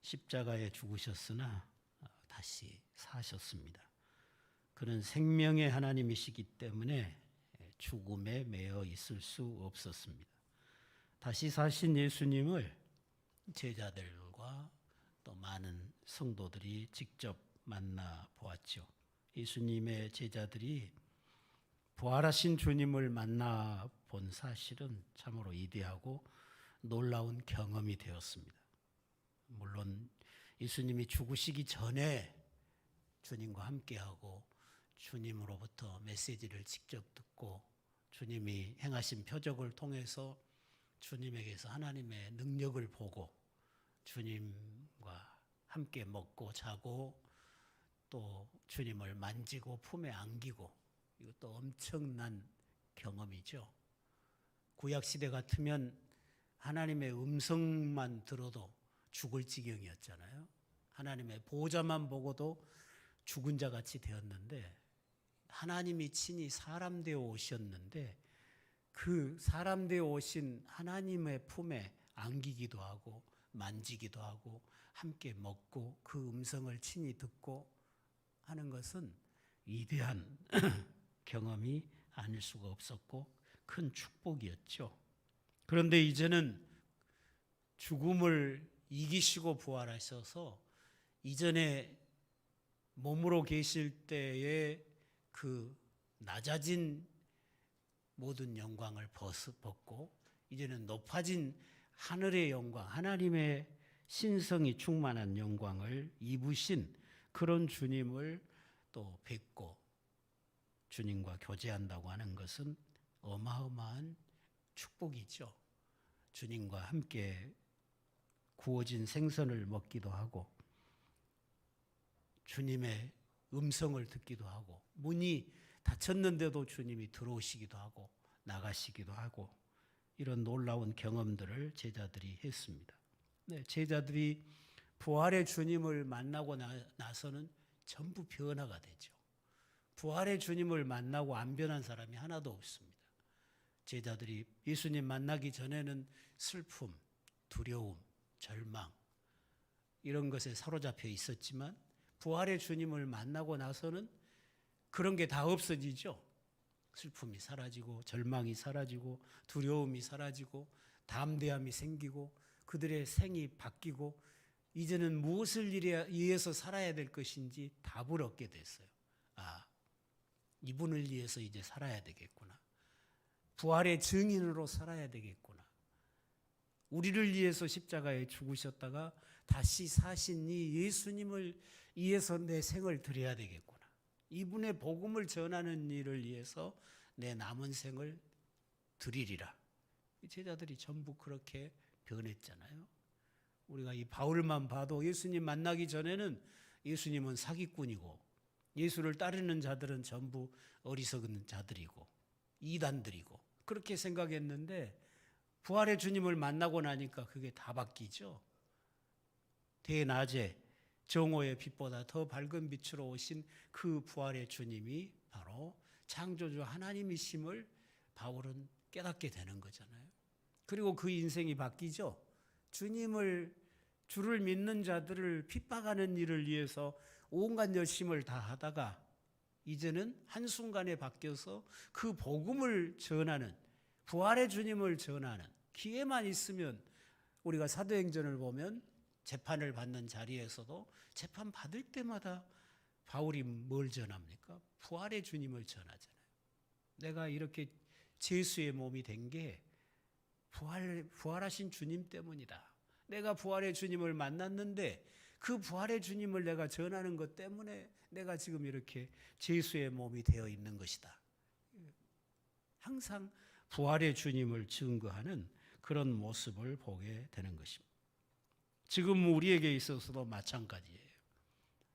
십자가에 죽으셨으나 다시 사셨습니다. 그는 생명의 하나님이시기 때문에 죽음에 매여 있을 수 없었습니다. 다시 사신 예수님을 제자들과 또 많은 성도들이 직접 만나 보았죠. 예수님의 제자들이 부활하신 주님을 만나 본 사실은 참으로 이대하고 놀라운 경험이 되었습니다. 물론 예수님이 죽으시기 전에 주님과 함께하고 주님으로부터 메시지를 직접 듣고 주님이 행하신 표적을 통해서 주님에게서 하나님의 능력을 보고 주님과 함께 먹고 자고 또 주님을 만지고 품에 안기고, 이것도 엄청난 경험이죠. 구약시대 같으면 하나님의 음성만 들어도 죽을 지경이었잖아요. 하나님의 보좌만 보고도 죽은 자 같이 되었는데, 하나님이 친히 사람 되어 오셨는데 그 사람 되어 오신 하나님의 품에 안기기도 하고 만지기도 하고 함께 먹고 그 음성을 친히 듣고 하는 것은 위대한 경험이 아닐 수가 없었고 큰 축복이었죠. 그런데 이제는 죽음을 이기시고 부활하셔서 이전에 몸으로 계실 때의 그 낮아진 모든 영광을 벗고 이제는 높아진 하늘의 영광, 하나님의 신성이 충만한 영광을 입으신 그런 주님을 또 뵙고 주님과 교제한다고 하는 것은 어마어마한 축복이죠. 주님과 함께 구워진 생선을 먹기도 하고 주님의 음성을 듣기도 하고 문이 닫혔는데도 주님이 들어오시기도 하고 나가시기도 하고 이런 놀라운 경험들을 제자들이 했습니다. 네, 제자들이 부활의 주님을 만나고 나서는 전부 변화가 되죠. 부활의 주님을 만나고 안 변한 사람이 하나도 없습니다. 제자들이 예수님 만나기 전에는 슬픔, 두려움, 절망 이런 것에 사로잡혀 있었지만 부활의 주님을 만나고 나서는 그런 게 다 없어지죠. 슬픔이 사라지고 절망이 사라지고 두려움이 사라지고 담대함이 생기고 그들의 생이 바뀌고 이제는 무엇을 위해서 살아야 될 것인지 답을 얻게 됐어요. 아, 이분을 위해서 이제 살아야 되겠구나. 부활의 증인으로 살아야 되겠구나. 우리를 위해서 십자가에 죽으셨다가 다시 사신 이 예수님을 위해서 내 생을 드려야 되겠구나. 이분의 복음을 전하는 일을 위해서 내 남은 생을 드리리라. 제자들이 전부 그렇게 변했잖아요. 우리가 이 바울만 봐도 예수님 만나기 전에는 예수님은 사기꾼이고 예수를 따르는 자들은 전부 어리석은 자들이고 이단들이고 그렇게 생각했는데 부활의 주님을 만나고 나니까 그게 다 바뀌죠. 대낮에 정오의 빛보다 더 밝은 빛으로 오신 그 부활의 주님이 바로 창조주 하나님이심을 바울은 깨닫게 되는 거잖아요. 그리고 그 인생이 바뀌죠. 주를 믿는 자들을 핍박하는 일을 위해서 온갖 열심을 다 하다가 이제는 한순간에 바뀌어서 그 복음을 전하는 부활의 주님을 전하는 기회만 있으면 우리가 사도행전을 보면 재판을 받는 자리에서도 재판 받을 때마다 바울이 뭘 전합니까? 부활의 주님을 전하잖아요. 내가 이렇게 죄수의 몸이 된 게 부활하신 주님 때문이다. 내가 부활의 주님을 만났는데 그 부활의 주님을 내가 전하는 것 때문에 내가 지금 이렇게 죄수의 몸이 되어 있는 것이다. 항상 부활의 주님을 증거하는 그런 모습을 보게 되는 것입니다. 지금 우리에게 있어서도 마찬가지예요.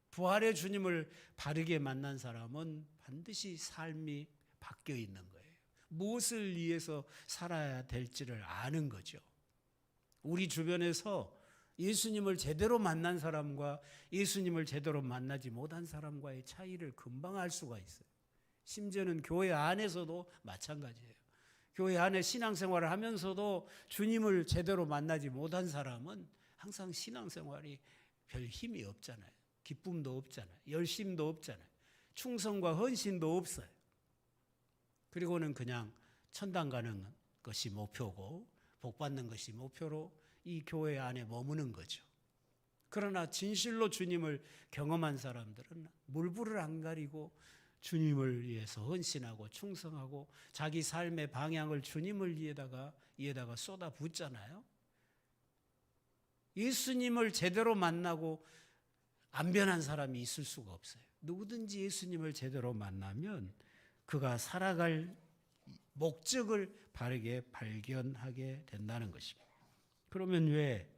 부활의 주님을 바르게 만난 사람은 반드시 삶이 바뀌어 있는 거예요. 무엇을 위해서 살아야 될지를 아는 거죠. 우리 주변에서 예수님을 제대로 만난 사람과 예수님을 제대로 만나지 못한 사람과의 차이를 금방 알 수가 있어요. 심지어는 교회 안에서도 마찬가지예요. 교회 안에 신앙생활을 하면서도 주님을 제대로 만나지 못한 사람은 항상 신앙생활이 별 힘이 없잖아요. 기쁨도 없잖아요. 열심도 없잖아요. 충성과 헌신도 없어요. 그리고는 그냥 천당 가는 것이 목표고 복 받는 것이 목표로 이 교회 안에 머무는 거죠. 그러나 진실로 주님을 경험한 사람들은 물불을 안 가리고 주님을 위해서 헌신하고 충성하고 자기 삶의 방향을 주님을 위에다가 쏟아붓잖아요. 예수님을 제대로 만나고 안 변한 사람이 있을 수가 없어요. 누구든지 예수님을 제대로 만나면 그가 살아갈 목적을 바르게 발견하게 된다는 것입니다. 그러면 왜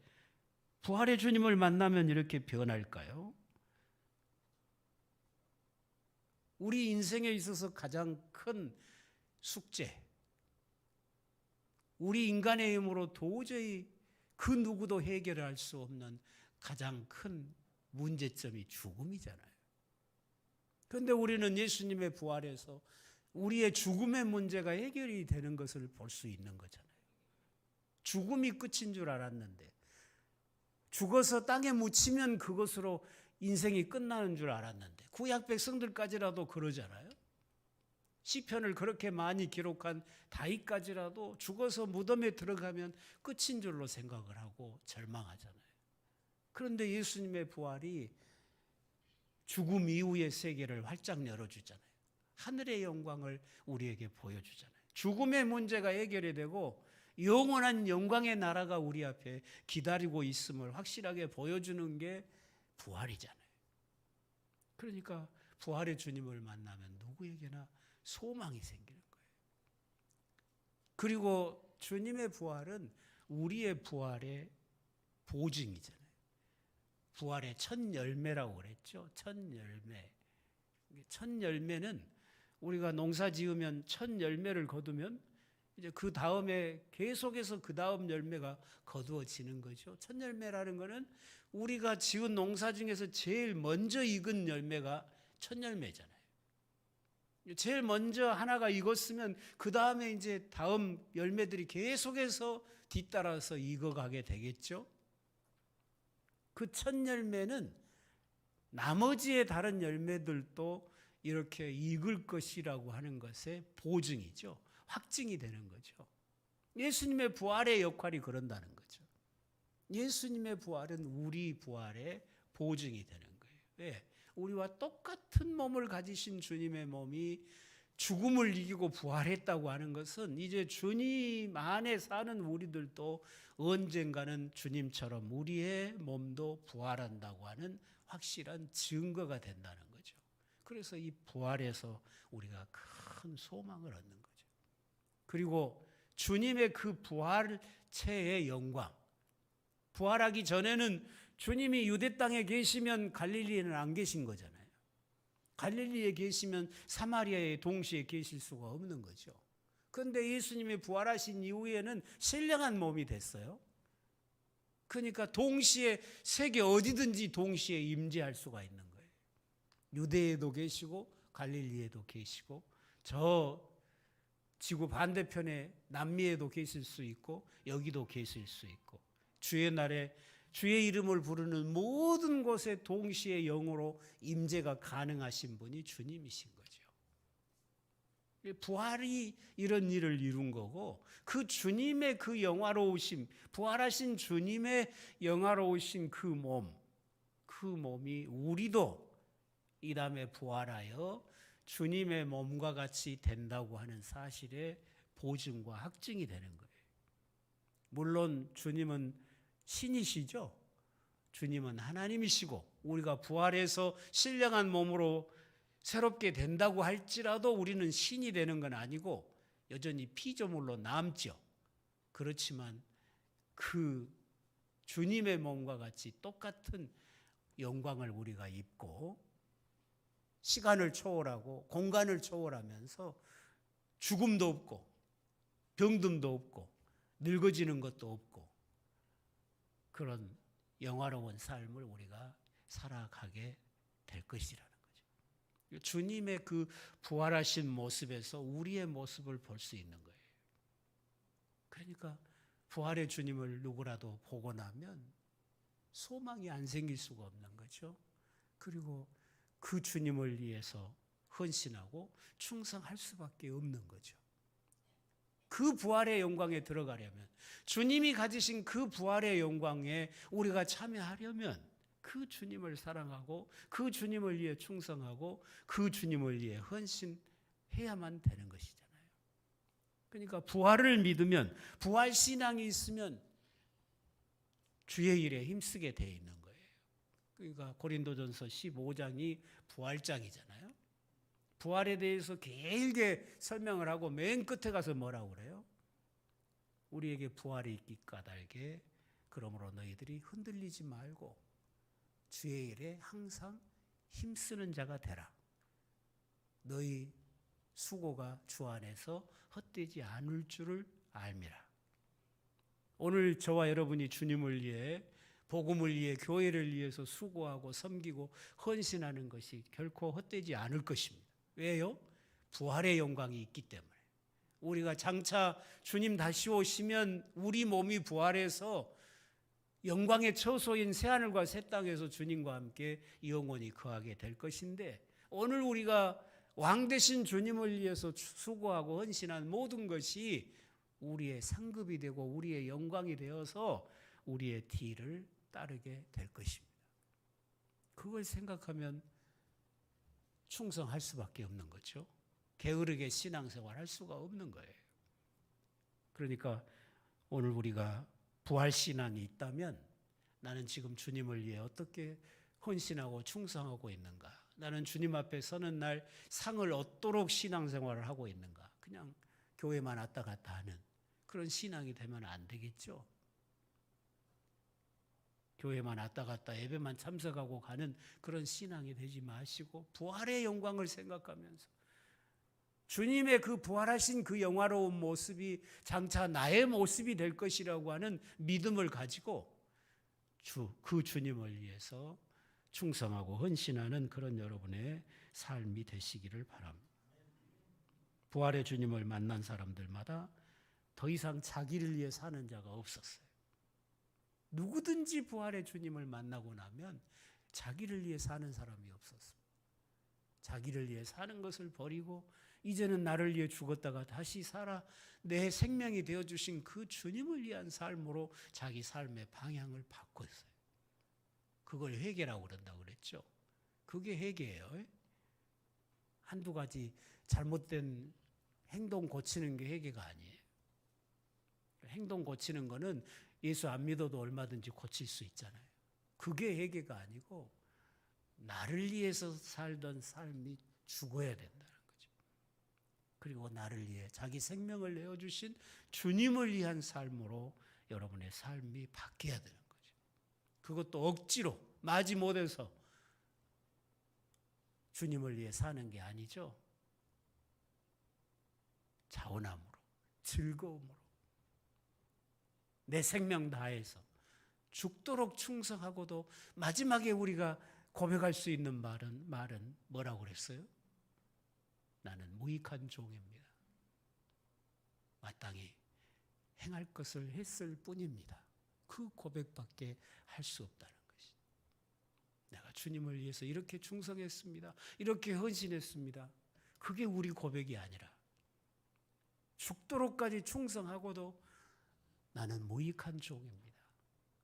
부활의 주님을 만나면 이렇게 변할까요? 우리 인생에 있어서 가장 큰 숙제, 우리 인간의 힘으로 도저히 그 누구도 해결할 수 없는 가장 큰 문제점이 죽음이잖아요. 그런데 우리는 예수님의 부활에서 우리의 죽음의 문제가 해결이 되는 것을 볼 수 있는 거잖아요. 죽음이 끝인 줄 알았는데 죽어서 땅에 묻히면 그것으로 인생이 끝나는 줄 알았는데 구약 백성들까지라도 그러잖아요. 시편을 그렇게 많이 기록한 다윗까지라도 죽어서 무덤에 들어가면 끝인 줄로 생각을 하고 절망하잖아요. 그런데 예수님의 부활이 죽음 이후의 세계를 활짝 열어주잖아요. 하늘의 영광을 우리에게 보여주잖아요. 죽음의 문제가 해결이 되고 영원한 영광의 나라가 우리 앞에 기다리고 있음을 확실하게 보여주는 게 부활이잖아요. 그러니까 부활의 주님을 만나면 누구에게나 소망이 생기는 거예요. 그리고 주님의 부활은 우리의 부활의 보증이잖아요. 부활의 첫 열매라고 그랬죠. 첫 열매. 첫 열매는 우리가 농사 지으면 첫 열매를 거두면 이제 그 다음에 계속해서 그 다음 열매가 거두어지는 거죠. 첫 열매라는 거는 우리가 지은 농사 중에서 제일 먼저 익은 열매가 첫 열매잖아요. 제일 먼저 하나가 익었으면 그 다음에 이제 다음 열매들이 계속해서 뒤따라서 익어가게 되겠죠. 그 첫 열매는 나머지의 다른 열매들도 이렇게 익을 것이라고 하는 것의 보증이죠. 확증이 되는 거죠. 예수님의 부활의 역할이 그런다는 거죠. 예수님의 부활은 우리 부활의 보증이 되는 거예요. 왜? 우리와 똑같은 몸을 가지신 주님의 몸이 죽음을 이기고 부활했다고 하는 것은 이제 주님 안에 사는 우리들도 언젠가는 주님처럼 우리의 몸도 부활한다고 하는 확실한 증거가 된다는 거죠. 그래서 이 부활에서 우리가 큰 소망을 얻는 거죠. 그리고 주님의 그 부활체의 영광, 부활하기 전에는 주님이 유대 땅에 계시면 갈릴리에는 안 계신 거잖아요. 갈릴리에 계시면 사마리아에 동시에 계실 수가 없는 거죠. 그런데 예수님이 부활하신 이후에는 신령한 몸이 됐어요. 그러니까 동시에 세계 어디든지 동시에 임재할 수가 있는 거예요. 유대에도 계시고 갈릴리에도 계시고 저 지구 반대편에 남미에도 계실 수 있고 여기도 계실 수 있고 주의 날에 주의 이름을 부르는 모든 곳에 동시에 영으로 임재가 가능하신 분이 주님이신 거죠. 부활이 이런 일을 이룬 거고 그 주님의 그 영화로우심, 부활하신 주님의 영화로우신 그 몸이 우리도 이 다음에 부활하여 주님의 몸과 같이 된다고 하는 사실의 보증과 확증이 되는 거예요. 물론 주님은 신이시죠. 주님은 하나님이시고 우리가 부활해서 신령한 몸으로 새롭게 된다고 할지라도 우리는 신이 되는 건 아니고 여전히 피조물로 남죠. 그렇지만 그 주님의 몸과 같이 똑같은 영광을 우리가 입고 시간을 초월하고 공간을 초월하면서 죽음도 없고 병듦도 없고 늙어지는 것도 없고 그런 영화로운 삶을 우리가 살아가게 될 것이라는 거죠. 주님의 그 부활하신 모습에서 우리의 모습을 볼 수 있는 거예요. 그러니까 부활의 주님을 누구라도 보고 나면 소망이 안 생길 수가 없는 거죠. 그리고 그 주님을 위해서 헌신하고 충성할 수밖에 없는 거죠. 그 부활의 영광에 들어가려면, 주님이 가지신 그 부활의 영광에 우리가 참여하려면 그 주님을 사랑하고 그 주님을 위해 충성하고 그 주님을 위해 헌신해야만 되는 것이잖아요. 그러니까 부활을 믿으면, 부활 신앙이 있으면 주의 일에 힘쓰게 돼 있는 거예요. 그러니까 고린도전서 15장이 부활장이잖아요. 부활에 대해서 길게 설명을 하고 맨 끝에 가서 뭐라고 그래요? 우리에게 부활이 있기 까닭에 그러므로 너희들이 흔들리지 말고 주의 일에 항상 힘쓰는 자가 되라. 너희 수고가 주 안에서 헛되지 않을 줄을 알미라. 오늘 저와 여러분이 주님을 위해, 복음을 위해, 교회를 위해서 수고하고 섬기고 헌신하는 것이 결코 헛되지 않을 것입니다. 왜요? 부활의 영광이 있기 때문에. 우리가 장차 주님 다시 오시면 우리 몸이 부활해서 영광의 처소인 새하늘과 새 땅에서 주님과 함께 영원히 거하게 될 것인데, 오늘 우리가 왕 되신 주님을 위해서 수고하고 헌신한 모든 것이 우리의 상급이 되고 우리의 영광이 되어서 우리의 뒤를 따르게 될 것입니다. 그걸 생각하면 충성할 수밖에 없는 거죠. 게으르게 신앙생활 할 수가 없는 거예요. 그러니까 오늘 우리가 부활신앙이 있다면, 나는 지금 주님을 위해 어떻게 헌신하고 충성하고 있는가? 나는 주님 앞에 서는 날 상을 얻도록 신앙생활을 하고 있는가? 그냥 교회만 왔다 갔다 하는 그런 신앙이 되면 안 되겠죠. 교회만 왔다 갔다 예배만 참석하고 가는 그런 신앙이 되지 마시고 부활의 영광을 생각하면서 주님의 그 부활하신 그 영화로운 모습이 장차 나의 모습이 될 것이라고 하는 믿음을 가지고 그 주님을 위해서 충성하고 헌신하는 그런 여러분의 삶이 되시기를 바랍니다. 부활의 주님을 만난 사람들마다 더 이상 자기를 위해 사는 자가 없었어요. 누구든지 부활의 주님을 만나고 나면 자기를 위해 사는 사람이 없었습니다. 자기를 위해 사는 것을 버리고 이제는 나를 위해 죽었다가 다시 살아 내 생명이 되어주신 그 주님을 위한 삶으로 자기 삶의 방향을 바꿨어요. 그걸 회개라고 그런다고 그랬죠. 그게 회개예요. 한두 가지 잘못된 행동 고치는 게 회개가 아니에요. 행동 고치는 거는 예수 안 믿어도 얼마든지 고칠 수 있잖아요. 그게 회개가 아니고 나를 위해서 살던 삶이 죽어야 된다는 거죠. 그리고 나를 위해 자기 생명을 내어주신 주님을 위한 삶으로 여러분의 삶이 바뀌어야 되는 거죠. 그것도 억지로 마지못해서 주님을 위해 사는 게 아니죠. 자원함으로, 즐거움으로, 내 생명 다해서 죽도록 충성하고도 마지막에 우리가 고백할 수 있는 말은 뭐라고 그랬어요? 나는 무익한 종입니다. 마땅히 행할 것을 했을 뿐입니다. 그 고백밖에 할 수 없다는 것이. 내가 주님을 위해서 이렇게 충성했습니다. 이렇게 헌신했습니다. 그게 우리 고백이 아니라 죽도록까지 충성하고도 나는 무익한 종입니다.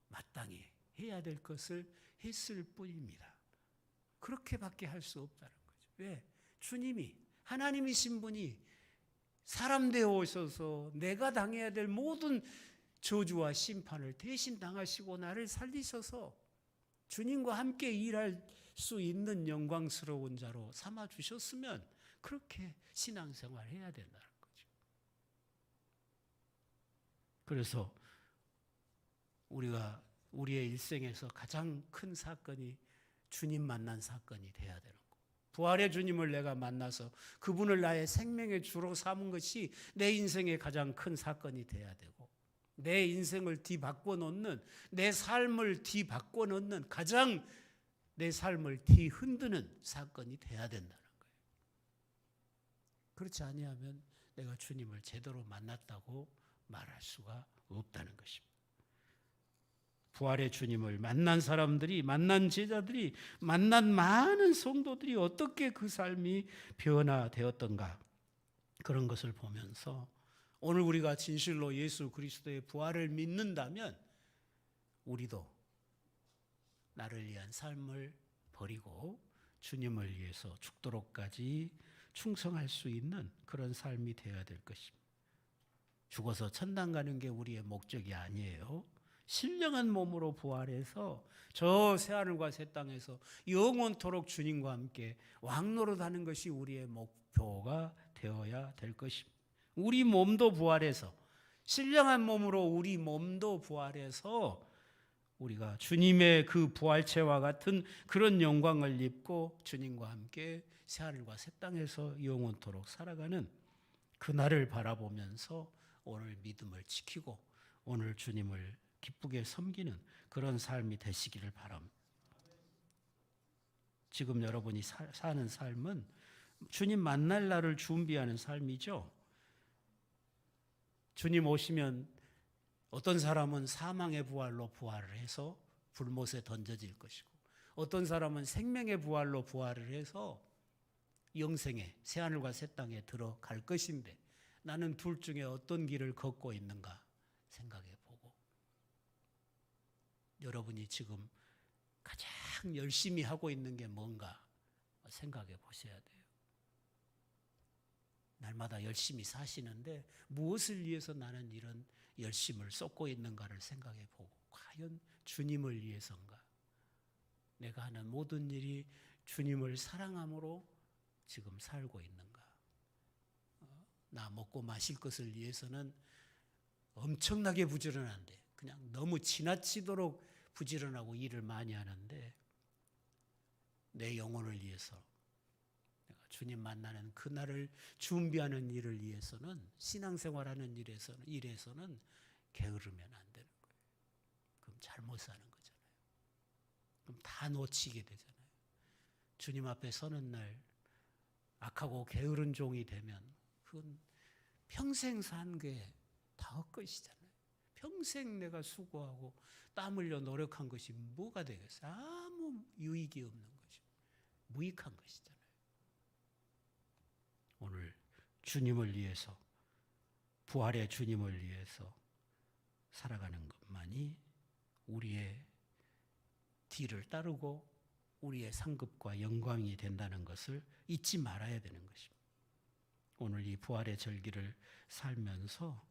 마땅히 해야 될 것을 했을 뿐입니다. 그렇게밖에 할 수 없다는 거죠. 왜? 주님이, 하나님이신 분이 사람 되어 오셔서 내가 당해야 될 모든 저주와 심판을 대신 당하시고 나를 살리셔서 주님과 함께 일할 수 있는 영광스러운 자로 삼아 주셨으면 그렇게 신앙생활 해야 된다는 거죠. 그래서 우리가 우리의 일생에서 가장 큰 사건이 주님 만난 사건이 돼야 되는 거. 부활의 주님을 내가 만나서 그분을 나의 생명의 주로 삼은 것이 내 인생의 가장 큰 사건이 돼야 되고, 내 인생을 뒤바꿔 놓는, 내 삶을 뒤바꿔 놓는, 가장 내 삶을 뒤흔드는 사건이 돼야 된다는 거예요. 그렇지 아니하면 내가 주님을 제대로 만났다고 말할 수가 없다는 것입니다. 부활의 주님을 만난 사람들이, 만난 제자들이, 만난 많은 성도들이 어떻게 그 삶이 변화되었던가, 그런 것을 보면서 오늘 우리가 진실로 예수 그리스도의 부활을 믿는다면 우리도 나를 위한 삶을 버리고 주님을 위해서 죽도록까지 충성할 수 있는 그런 삶이 되어야 될 것입니다. 죽어서 천당 가는 게 우리의 목적이 아니에요. 신령한 몸으로 부활해서 저 새하늘과 새 땅에서 영원토록 주님과 함께 왕노릇하는 것이 우리의 목표가 되어야 될 것입니다. 우리 몸도 부활해서, 신령한 몸으로 우리 몸도 부활해서 우리가 주님의 그 부활체와 같은 그런 영광을 입고 주님과 함께 새하늘과 새 땅에서 영원토록 살아가는 그날을 바라보면서 오늘 믿음을 지키고 오늘 주님을 기쁘게 섬기는 그런 삶이 되시기를 바랍니다. 지금 여러분이 사는 삶은 주님 만날 날을 준비하는 삶이죠. 주님 오시면 어떤 사람은 사망의 부활로 부활을 해서 불못에 던져질 것이고, 어떤 사람은 생명의 부활로 부활을 해서 영생의 새하늘과 새 땅에 들어갈 것인데, 나는 둘 중에 어떤 길을 걷고 있는가 생각해 보고, 여러분이 지금 가장 열심히 하고 있는 게 뭔가 생각해 보셔야 돼요. 날마다 열심히 사시는데 무엇을 위해서 나는 이런 열심을 쏟고 있는가를 생각해 보고, 과연 주님을 위해서인가? 내가 하는 모든 일이 주님을 사랑함으로 지금 살고 있는가? 나 먹고 마실 것을 위해서는 엄청나게 부지런한데, 그냥 너무 지나치도록 부지런하고 일을 많이 하는데, 내 영혼을 위해서, 내가 주님 만나는 그날을 준비하는 일을 위해서는, 신앙생활하는 일에서는 게으르면 안 되는 거예요. 그럼 잘못 사는 거잖아요. 그럼 다 놓치게 되잖아요. 주님 앞에 서는 날 악하고 게으른 종이 되면 그건 평생 산 게 다 헛것이잖아요. 평생 내가 수고하고 땀 흘려 노력한 것이 뭐가 되겠어요? 아무 유익이 없는 것이, 무익한 것이잖아요. 오늘 주님을 위해서, 부활의 주님을 위해서 살아가는 것만이 우리의 뒤를 따르고 우리의 상급과 영광이 된다는 것을 잊지 말아야 되는 것입니다. 오늘 이 부활의 절기를 살면서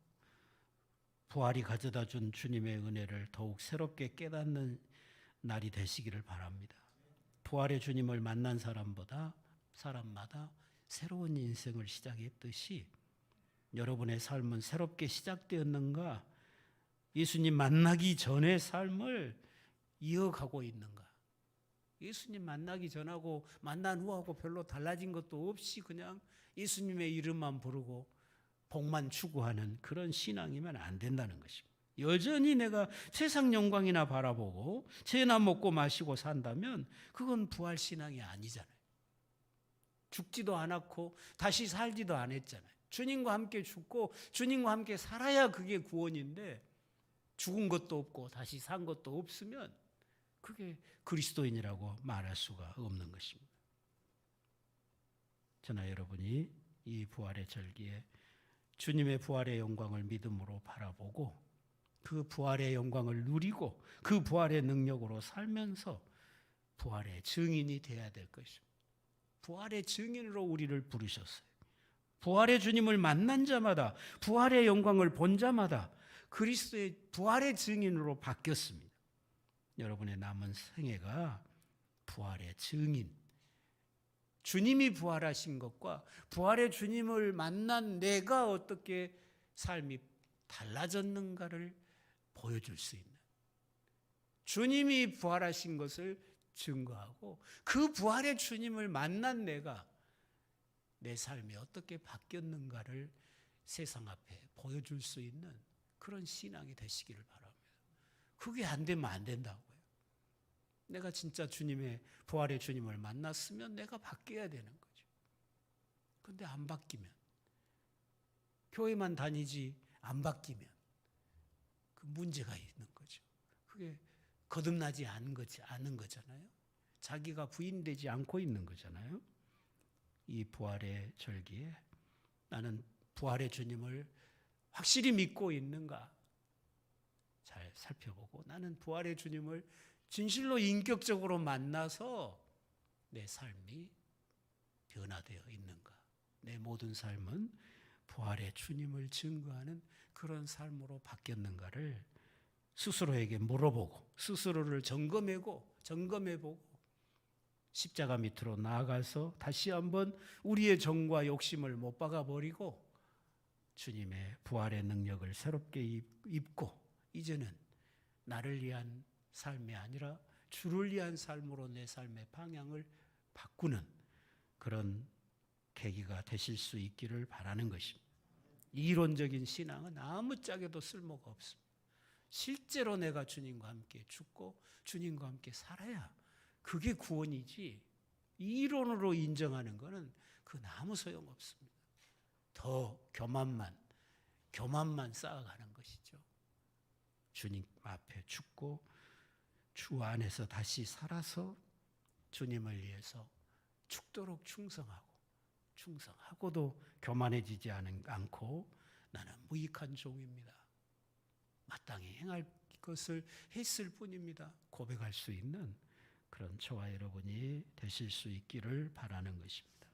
부활이 가져다 준 주님의 은혜를 더욱 새롭게 깨닫는 날이 되시기를 바랍니다. 부활의 주님을 만난 사람마다 새로운 인생을 시작했듯이 여러분의 삶은 새롭게 시작되었는가? 예수님 만나기 전의 삶을 이어가고 있는가? 예수님 만나기 전하고 만난 후하고 별로 달라진 것도 없이 그냥 예수님의 이름만 부르고 복만 추구하는 그런 신앙이면 안 된다는 것입니다. 여전히 내가 세상 영광이나 바라보고 죄나 먹고 마시고 산다면 그건 부활 신앙이 아니잖아요. 죽지도 않았고 다시 살지도 않았잖아요. 주님과 함께 죽고 주님과 함께 살아야 그게 구원인데, 죽은 것도 없고 다시 산 것도 없으면 그게 그리스도인이라고 말할 수가 없는 것입니다. 저나 여러분이 이 부활의 절기에 주님의 부활의 영광을 믿음으로 바라보고 그 부활의 영광을 누리고 그 부활의 능력으로 살면서 부활의 증인이 되어야 될 것입니다. 부활의 증인으로 우리를 부르셨어요. 부활의 주님을 만난 자마다, 부활의 영광을 본 자마다 그리스도의 부활의 증인으로 바뀌었습니다. 여러분의 남은 생애가 부활의 증인, 주님이 부활하신 것과 부활의 주님을 만난 내가 어떻게 삶이 달라졌는가를 보여줄 수 있는, 주님이 부활하신 것을 증거하고 그 부활의 주님을 만난 내가 내 삶이 어떻게 바뀌었는가를 세상 앞에 보여줄 수 있는 그런 신앙이 되시기를 바랍니다. 그게 안 되면 안 된다고요. 내가 진짜 주님의 부활의 주님을 만났으면 내가 바뀌어야 되는 거죠. 그런데 안 바뀌면, 교회만 다니지 안 바뀌면 그 문제가 있는 거죠. 그게 거듭나지 않은 거잖아요. 자기가 부인되지 않고 있는 거잖아요. 이 부활의 절기에 나는 부활의 주님을 확실히 믿고 있는가 잘 살펴보고, 나는 부활의 주님을 진실로 인격적으로 만나서 내 삶이 변화되어 있는가, 내 모든 삶은 부활의 주님을 증거하는 그런 삶으로 바뀌었는가를 스스로에게 물어보고, 스스로를 점검해보고 십자가 밑으로 나아가서 다시 한번 우리의 정과 욕심을 못 박아버리고 주님의 부활의 능력을 새롭게 입고, 이제는 나를 위한 삶이 아니라 주를 위한 삶으로 내 삶의 방향을 바꾸는 그런 계기가 되실 수 있기를 바라는 것입니다. 이론적인 신앙은 아무짝에도 쓸모가 없습니다. 실제로 내가 주님과 함께 죽고 주님과 함께 살아야 그게 구원이지, 이론으로 인정하는 것은 그건 아무 소용없습니다. 더 교만만 쌓아가는 것이죠. 주님 앞에 죽고 주 안에서 다시 살아서 주님을 위해서 죽도록 충성하고도 교만해지지 않고 나는 무익한 종입니다, 마땅히 행할 것을 했을 뿐입니다, 고백할 수 있는 그런 저와 여러분이 되실 수 있기를 바라는 것입니다.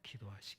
기도하시겠습니다.